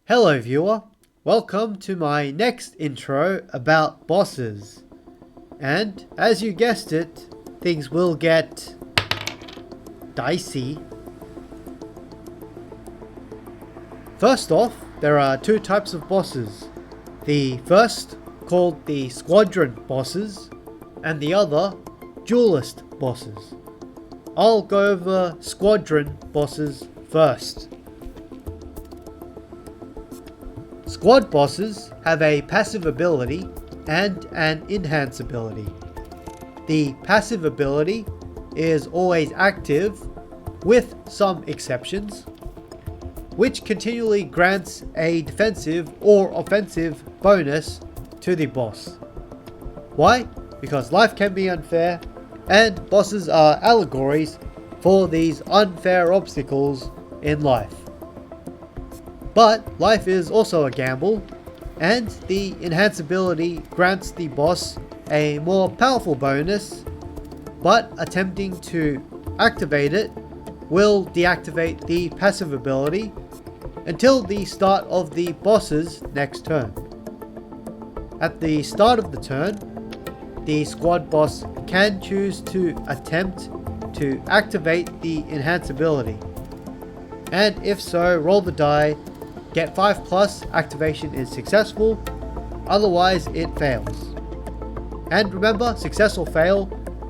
Hello viewer, welcome to my next intro about bosses. And as you guessed it, things will get dicey. First off, there are two types of bosses. The first, called the squadron bosses, and the other, duelist bosses. I'll go over squadron bosses first. Squad bosses have a passive ability and an enhance ability. The passive ability is always active, with some exceptions, which continually grants a defensive or offensive bonus to the boss. Why? Because life can be unfair, and bosses are allegories for these unfair obstacles in life. But life is also a gamble, and the enhance ability grants the boss a more powerful bonus, but attempting to activate it will deactivate the passive ability until the start of the boss's next turn. At the start of the turn, the squad boss can choose to attempt to activate the enhance ability, and if so, roll the die. Get 5+, activation is successful, otherwise it fails. And remember, success or fail,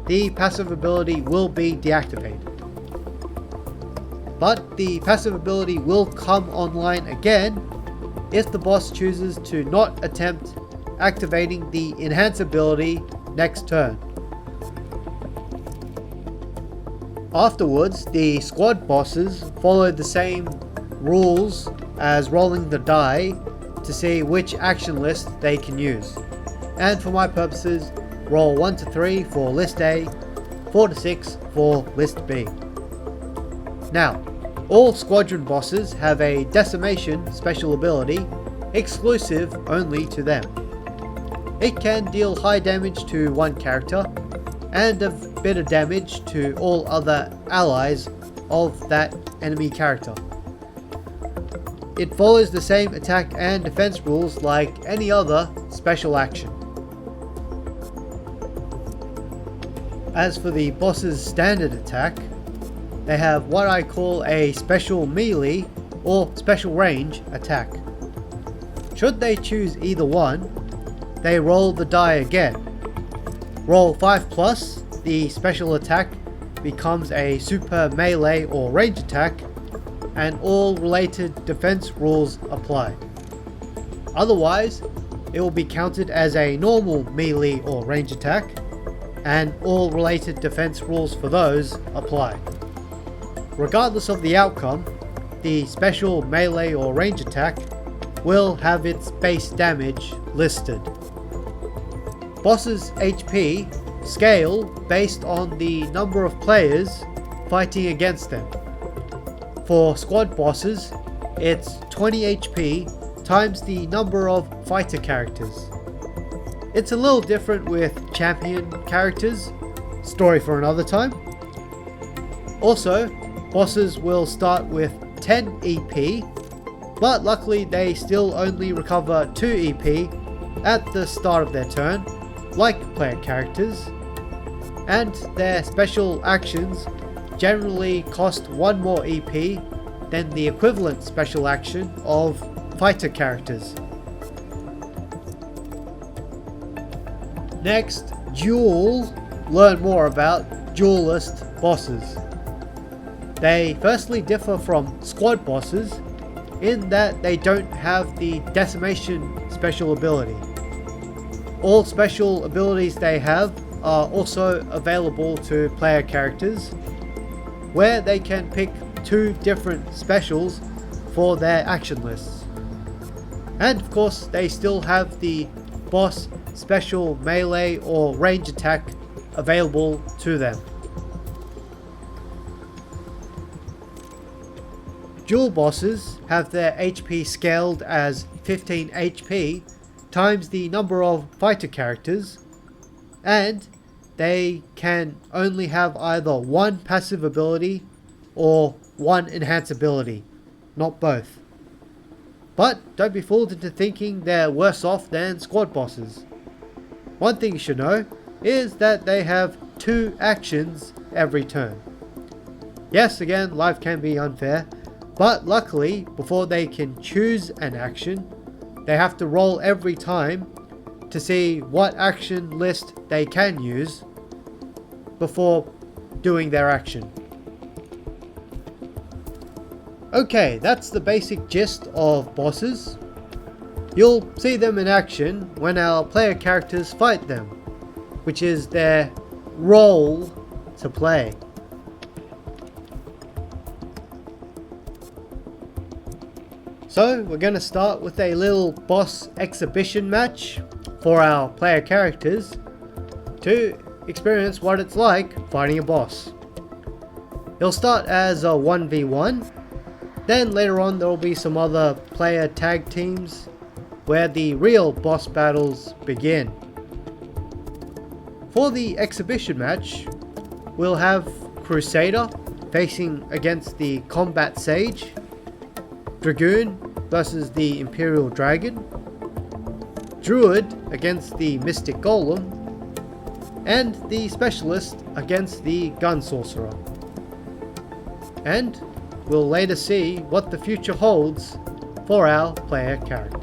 the passive ability will be deactivated. But the passive ability will come online again if the boss chooses to not attempt activating the enhance ability next turn. Afterwards, the squad bosses follow the same rules as rolling the die to see which action list they can use. And for my purposes, roll 1 to 3 for list A, 4 to 6 for list B. Now, all squadron bosses have a decimation special ability exclusive only to them. It can deal high damage to one character and a bit of damage to all other allies of that enemy character. It follows the same attack and defense rules like any other special action. As for the boss's standard attack, they have what I call a special melee or special range attack. Should they choose either one, they roll the die again. Roll 5+, the special attack becomes a super melee or range attack, and all related defense rules apply. Otherwise, it will be counted as a normal melee or range attack, and all related defense rules for those apply. Regardless of the outcome, the special melee or range attack will have its base damage listed. Bosses' HP scale based on the number of players fighting against them. For squad bosses, it's 20 HP times the number of fighter characters. It's a little different with champion characters, story for another time. Also, bosses will start with 10 EP, but luckily they still only recover 2 EP at the start of their turn, like player characters, and their special actions generally cost 1 more EP than the equivalent special action of fighter characters. Next, learn more about duelist bosses. They firstly differ from squad bosses in that they don't have the decimation special ability. All special abilities they have are also available to player characters, where they can pick 2 different specials for their action lists. And of course, they still have the boss special melee or range attack available to them. Duel bosses have their HP scaled as 15 HP times the number of fighter characters, and they can only have either one passive ability or one enhance ability, not both. But don't be fooled into thinking they're worse off than squad bosses. One thing you should know is that they have 2 actions every turn. Yes, again, life can be unfair, but luckily, before they can choose an action, they have to roll every time to see what action list they can use before doing their action. Okay, that's the basic gist of bosses. You'll see them in action when our player characters fight them, which is their role to play. So we're going to start with a little boss exhibition match for our player characters to experience what it's like fighting a boss. You'll start as a 1v1, then later on there will be some other player tag teams where the real boss battles begin. For the exhibition match, we'll have Crusader facing against the Combat Sage, Dragoon versus the Imperial Dragon, Druid against the Mystic Golem, and the Specialist against the Gun Sorcerer. And we'll later see what the future holds for our player characters.